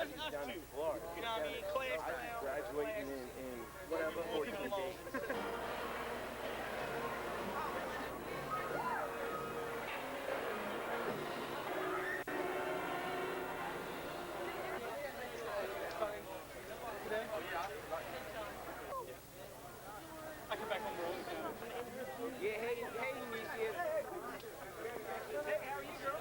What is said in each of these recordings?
down in Florida. You know what I mean? Class clown. Graduating in whatever. Leave him alone. I come back home early too. Yeah, hey, Nisha. Hey, how are you, girl?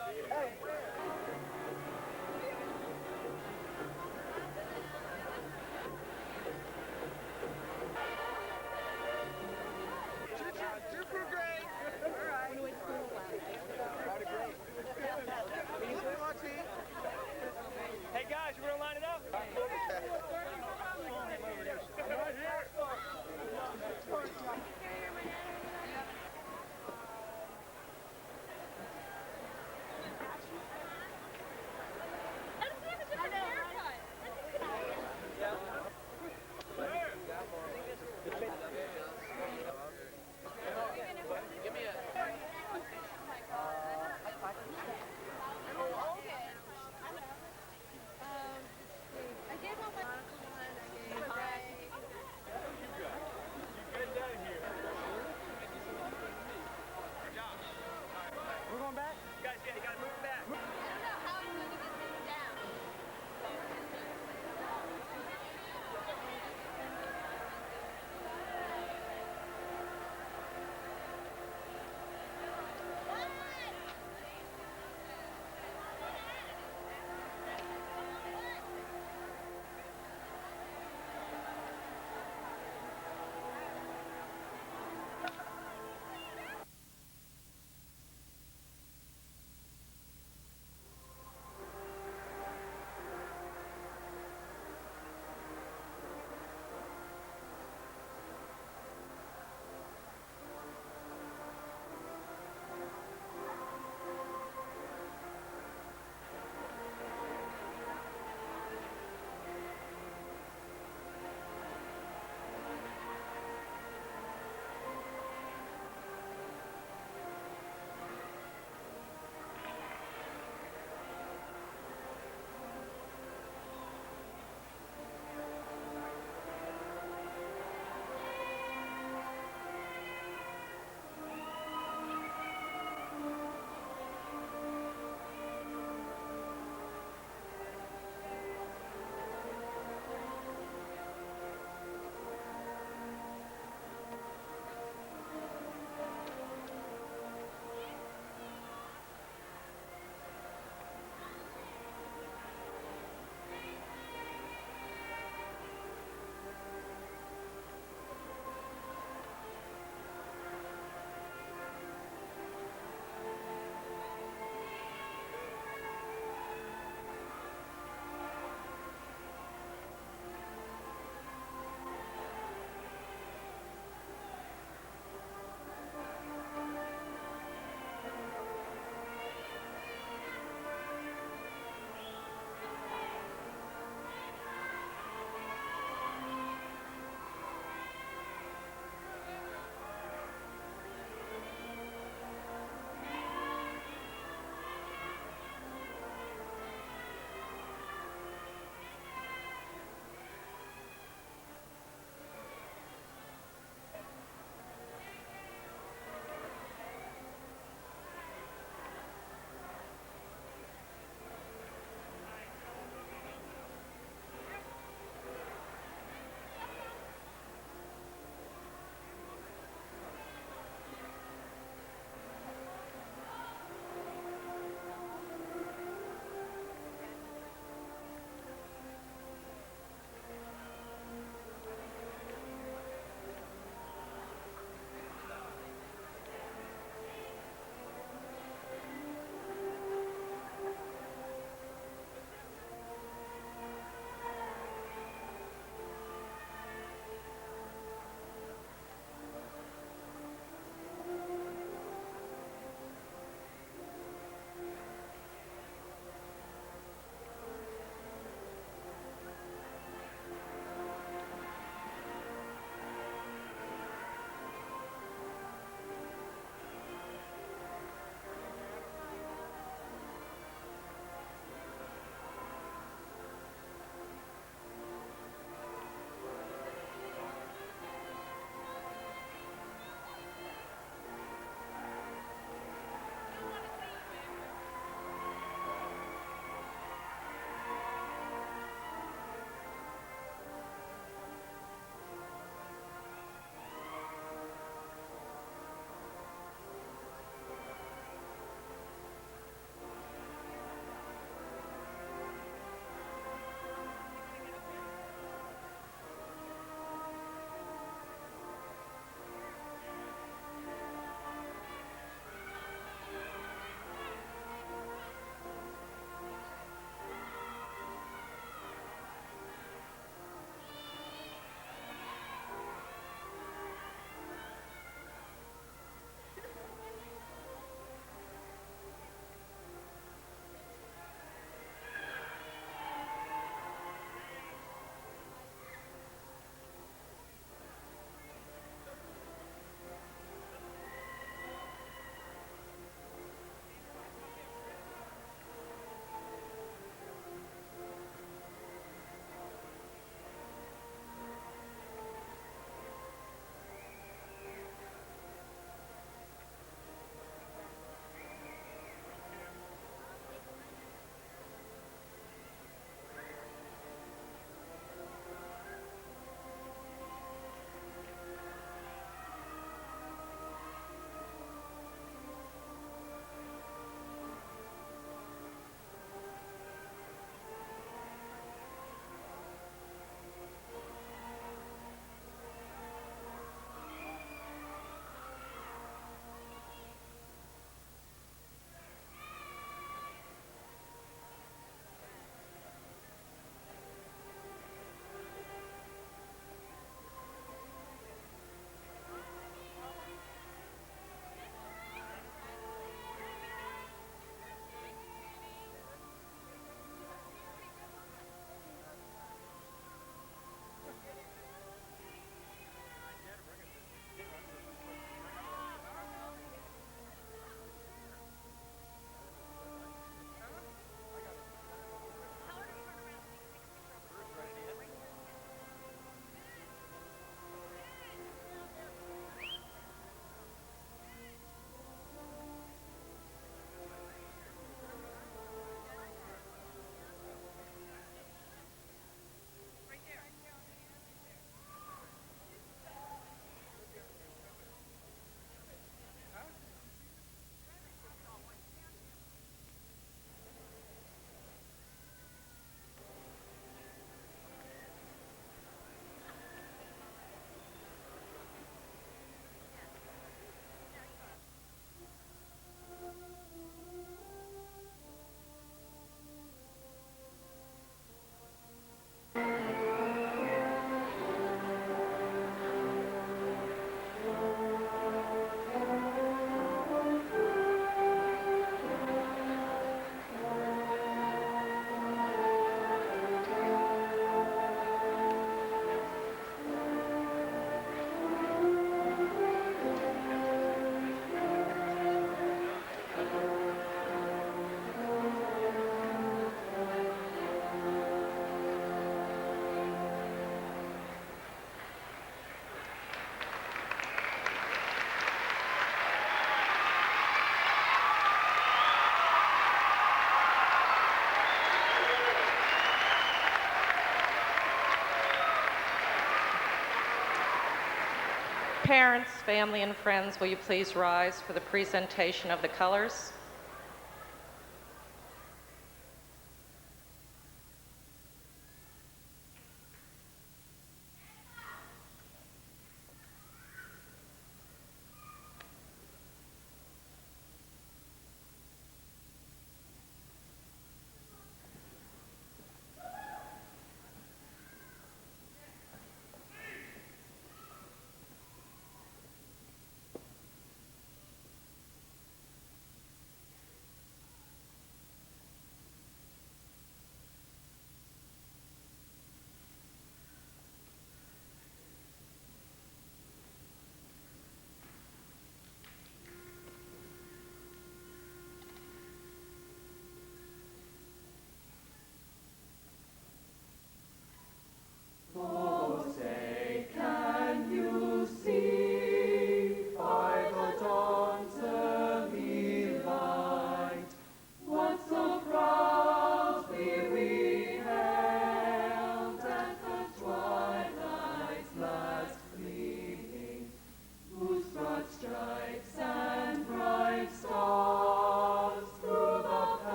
Parents, family, and friends, will you please rise for the presentation of the colors?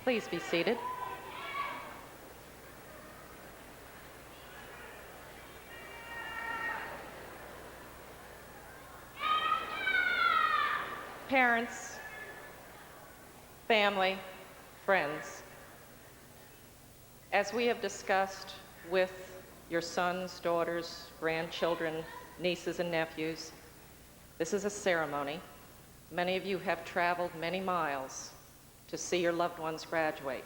Please be seated. Parents, family, friends, as we have discussed with your sons, daughters, grandchildren, nieces, and nephews, this is a ceremony. Many of you have traveled many miles to see your loved ones graduate.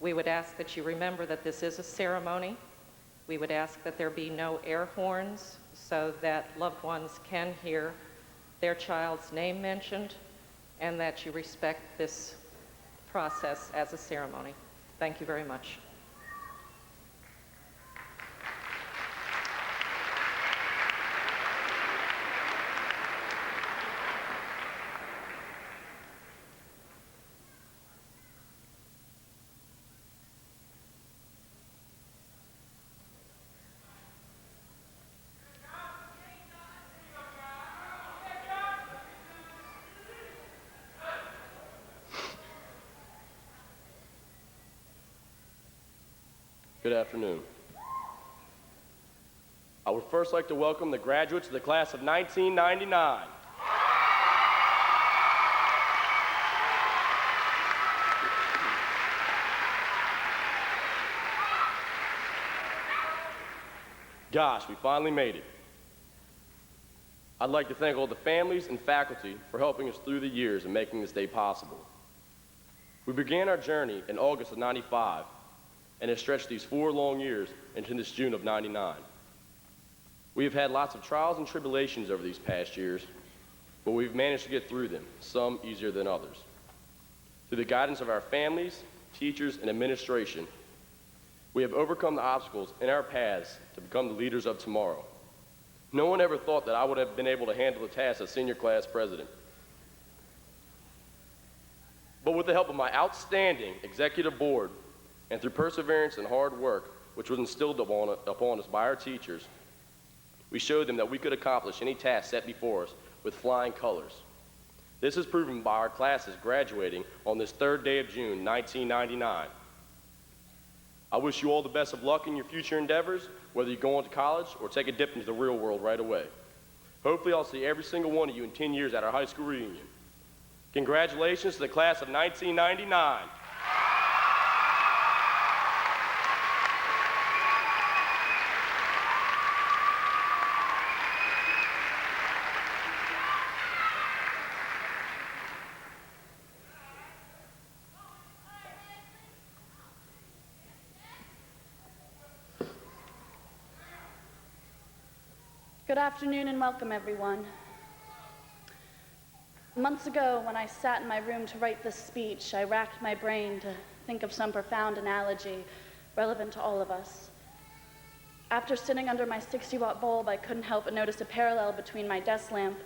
We would ask that you remember that this is a ceremony. We would ask that there be no air horns so that loved ones can hear their child's name mentioned, and that you respect this process as a ceremony. Thank you very much. Good afternoon. I would first like to welcome the graduates of the class of 1999. Gosh, we finally made it. I'd like to thank all the families and faculty for helping us through the years and making this day possible. We began our journey in August of '95 and have stretched these 4 long years into this June of '99. We have had lots of trials and tribulations over these past years, but we've managed to get through them, some easier than others. Through the guidance of our families, teachers, and administration, we have overcome the obstacles in our paths to become the leaders of tomorrow. No one ever thought that I would have been able to handle the task as senior class president. But with the help of my outstanding executive board and through perseverance and hard work, which was instilled upon us by our teachers, we showed them that we could accomplish any task set before us with flying colors. This is proven by our classes graduating on this third day of June, 1999. I wish you all the best of luck in your future endeavors, whether you go on to college or take a dip into the real world right away. Hopefully I'll see every single one of you in 10 years at our high school reunion. Congratulations to the class of 1999. Good afternoon and welcome, everyone. Months ago, when I sat in my room to write this speech, I racked my brain to think of some profound analogy relevant to all of us. After sitting under my 60-watt bulb, I couldn't help but notice a parallel between my desk lamp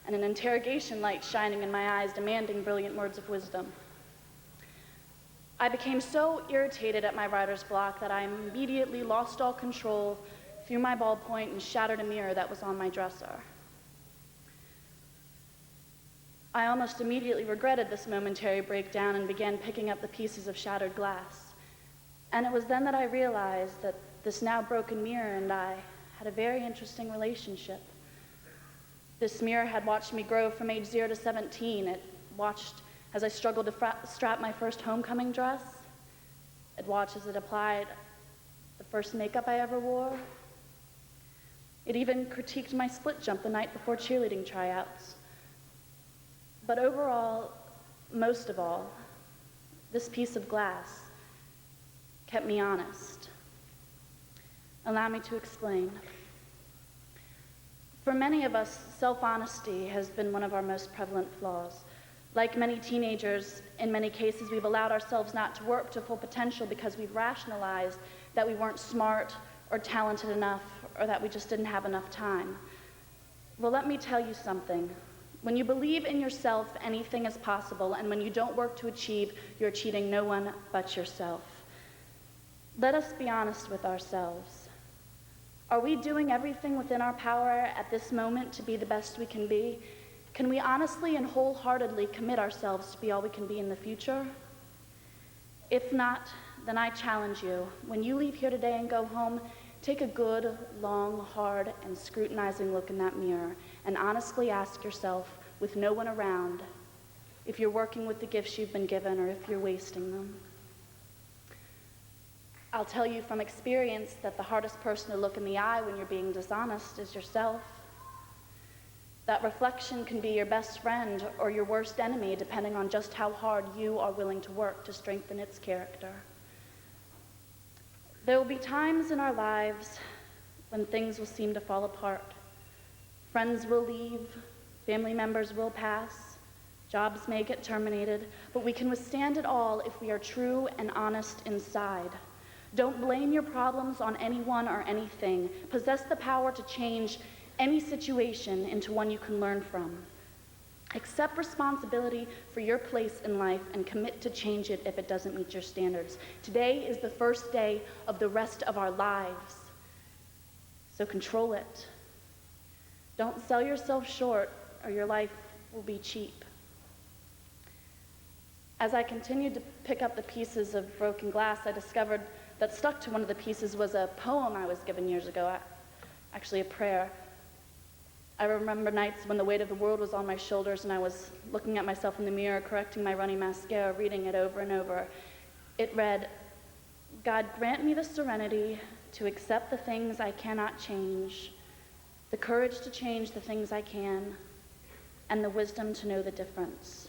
and an interrogation light shining in my eyes, demanding brilliant words of wisdom. I became so irritated at my writer's block that I immediately lost all control, threw my ballpoint, and shattered a mirror that was on my dresser. I almost immediately regretted this momentary breakdown and began picking up the pieces of shattered glass. And it was then that I realized that this now broken mirror and I had a very interesting relationship. This mirror had watched me grow from age 0 to 17. It watched as I struggled to strap my first homecoming dress. It watched as it applied the first makeup I ever wore. It even critiqued my split jump the night before cheerleading tryouts. But overall, most of all, this piece of glass kept me honest. Allow me to explain. For many of us, self-honesty has been one of our most prevalent flaws. Like many teenagers, in many cases, we've allowed ourselves not to work to full potential because we've rationalized that we weren't smart or talented enough, or that we just didn't have enough time. Well, let me tell you something. When you believe in yourself, anything is possible, and when you don't work to achieve, you're cheating no one but yourself. Let us be honest with ourselves. Are we doing everything within our power at this moment to be the best we can be? Can we honestly and wholeheartedly commit ourselves to be all we can be in the future? If not, then I challenge you, when you leave here today and go home, take a good, long, hard, and scrutinizing look in that mirror and honestly ask yourself, with no one around, if you're working with the gifts you've been given or if you're wasting them. I'll tell you from experience that the hardest person to look in the eye when you're being dishonest is yourself. That reflection can be your best friend or your worst enemy, depending on just how hard you are willing to work to strengthen its character. There will be times in our lives when things will seem to fall apart. Friends will leave, family members will pass, jobs may get terminated, but we can withstand it all if we are true and honest inside. Don't blame your problems on anyone or anything. Possess the power to change any situation into one you can learn from. Accept responsibility for your place in life and commit to change it if it doesn't meet your standards. Today is the first day of the rest of our lives, so control it. Don't sell yourself short or your life will be cheap. As I continued to pick up the pieces of broken glass, I discovered that stuck to one of the pieces was a poem I was given years ago, actually a prayer. I remember nights when the weight of the world was on my shoulders and I was looking at myself in the mirror, correcting my runny mascara, reading it over and over. It read, God grant me the serenity to accept the things I cannot change, the courage to change the things I can, and the wisdom to know the difference.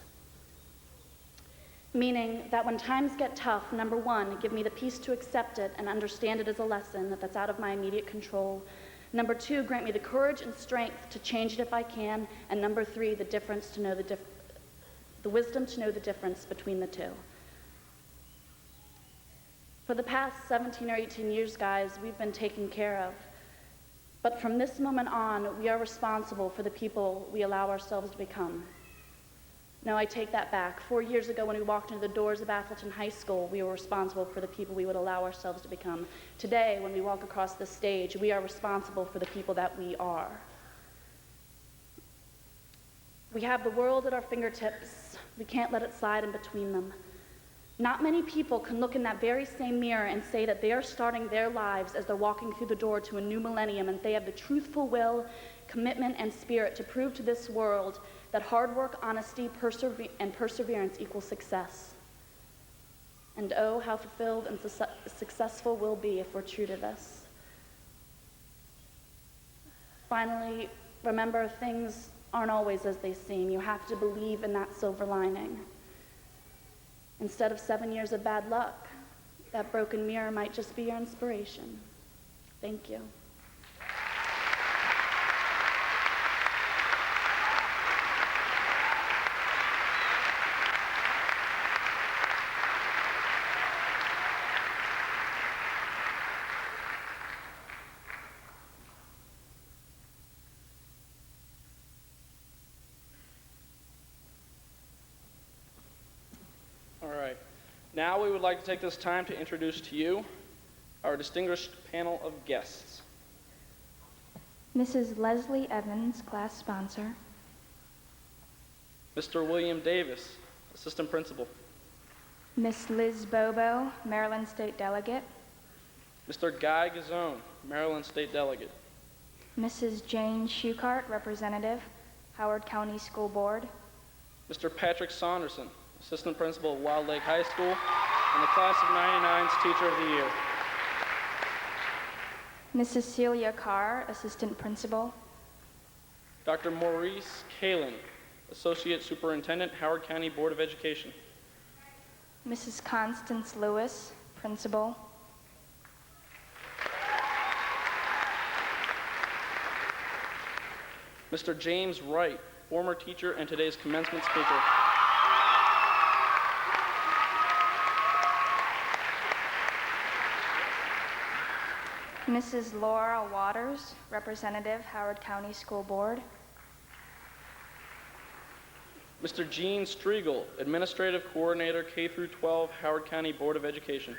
Meaning that when times get tough, number one, give me the peace to accept it and understand it as a lesson that's out of my immediate control. Number two, grant me the courage and strength to change it if I can. And number three, the difference to know the wisdom to know the difference between the two. For the past 17 or 18 years, guys, we've been taken care of. But from this moment on, we are responsible for the people we allow ourselves to become. No, I take that back. 4 years ago, when we walked into the doors of Atholton High School, we were responsible for the people we would allow ourselves to become. Today, when we walk across the stage, we are responsible for the people that we are. We have the world at our fingertips. We can't let it slide in between them. Not many people can look in that very same mirror and say that they are starting their lives as they're walking through the door to a new millennium, and they have the truthful will, commitment, and spirit to prove to this world that hard work, honesty, and perseverance equal success. And oh, how fulfilled and successful we'll be if we're true to this. Finally, remember, things aren't always as they seem. You have to believe in that silver lining. Instead of 7 years of bad luck, that broken mirror might just be your inspiration. Thank you. All right. Now we would like to take this time to introduce to you our distinguished panel of guests. Mrs. Leslie Evans, class sponsor. Mr. William Davis, assistant principal. Miss Liz Bobo, Maryland State delegate. Mr. Guy Gazzone, Maryland State delegate. Mrs. Jane Schuchart, representative, Howard County School Board. Mr. Patrick Saunderson, assistant principal of Wild Lake High School and the class of '99's teacher of the year. Mrs. Celia Carr, assistant principal. Dr. Maurice Kalin, associate superintendent, Howard County Board of Education. Mrs. Constance Lewis, principal. Mr. James Wright, former teacher and today's commencement speaker. Mrs. Laura Waters, representative, Howard County School Board. Mr. Gene Striegel, administrative coordinator, K-12, Howard County Board of Education.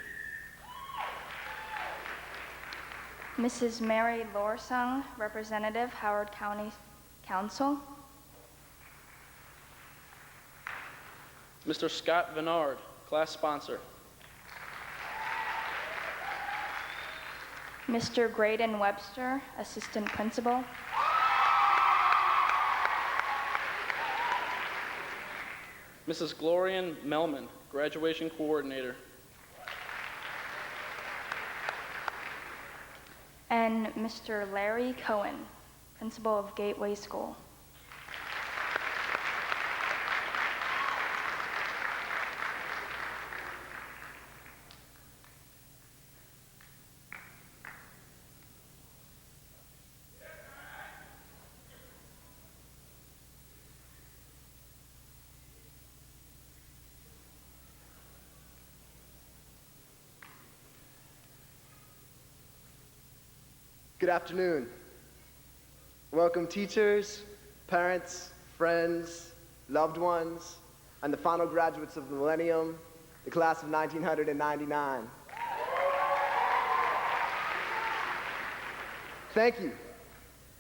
Mrs. Mary Lorsung, representative, Howard County Council. Mr. Scott Venard, class sponsor. Mr. Graydon Webster, assistant principal. Mrs. Glorian Melman, graduation coordinator. And Mr. Larry Cohen, principal of Gateway School. Good afternoon. Welcome teachers, parents, friends, loved ones, and the final graduates of the millennium, the class of 1999. Thank you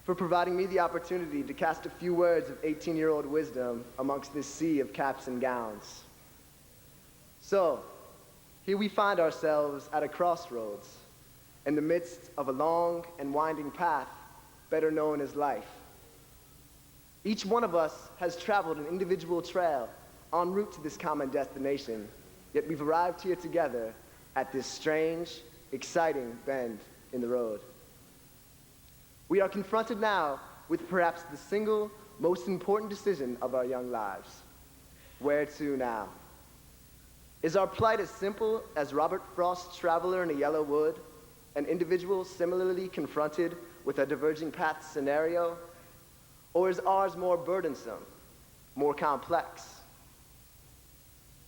for providing me the opportunity to cast a few words of 18-year-old wisdom amongst this sea of caps and gowns. So, here we find ourselves at a crossroads, in the midst of a long and winding path better known as life. Each one of us has traveled an individual trail en route to this common destination, yet we've arrived here together at this strange, exciting bend in the road. We are confronted now with perhaps the single most important decision of our young lives. Where to now? Is our plight as simple as Robert Frost's Traveler in a Yellow Wood, an individual similarly confronted with a diverging path scenario? Or is ours more burdensome, more complex?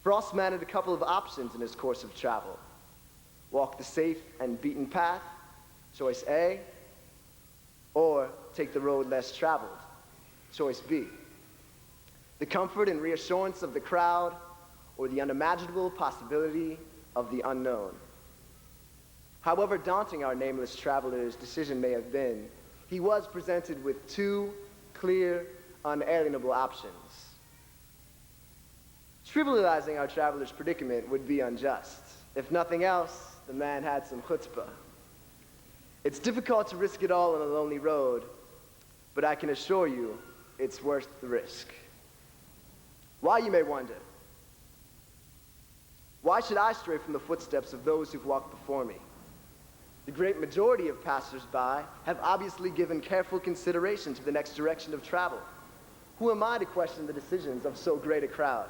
Frost managed a couple of options in his course of travel. Walk the safe and beaten path, choice A, or take the road less traveled, choice B. the comfort and reassurance of the crowd, or the unimaginable possibility of the unknown. However daunting our nameless traveler's decision may have been, he was presented with two clear, unalienable options. Trivializing our traveler's predicament would be unjust. If nothing else, the man had some chutzpah. It's difficult to risk it all on a lonely road, but I can assure you it's worth the risk. Why, you may wonder? Why should I stray from the footsteps of those who've walked before me? The great majority of passers-by have obviously given careful consideration to the next direction of travel. Who am I to question the decisions of so great a crowd?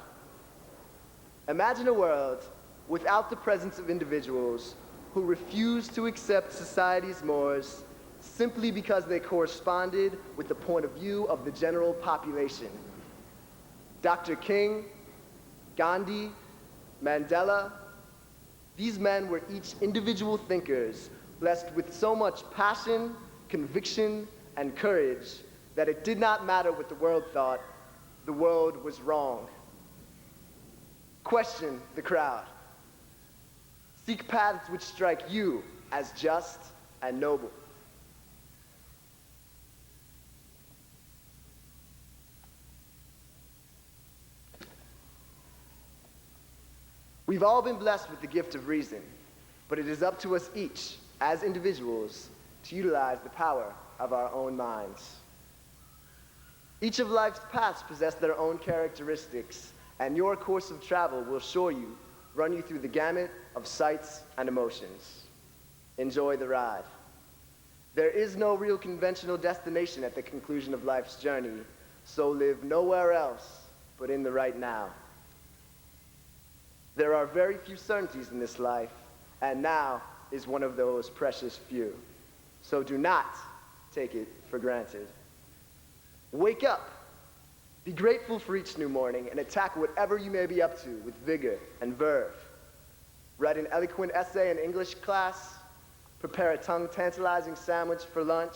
Imagine a world without the presence of individuals who refuse to accept society's mores simply because they corresponded with the point of view of the general population. Dr. King, Gandhi, Mandela, these men were each individual thinkers blessed with so much passion, conviction, and courage that it did not matter what the world thought, the world was wrong. Question the crowd. Seek paths which strike you as just and noble. We've all been blessed with the gift of reason, but it is up to us each, as individuals, to utilize the power of our own minds. Each of life's paths possess their own characteristics, and your course of travel will run you through the gamut of sights and emotions. Enjoy the ride. There is no real conventional destination at the conclusion of life's journey, so live nowhere else but in the right now. There are very few certainties in this life, and now is one of those precious few. So do not take it for granted. Wake up, be grateful for each new morning, and attack whatever you may be up to with vigor and verve. Write an eloquent essay in English class, prepare a tongue-tantalizing sandwich for lunch,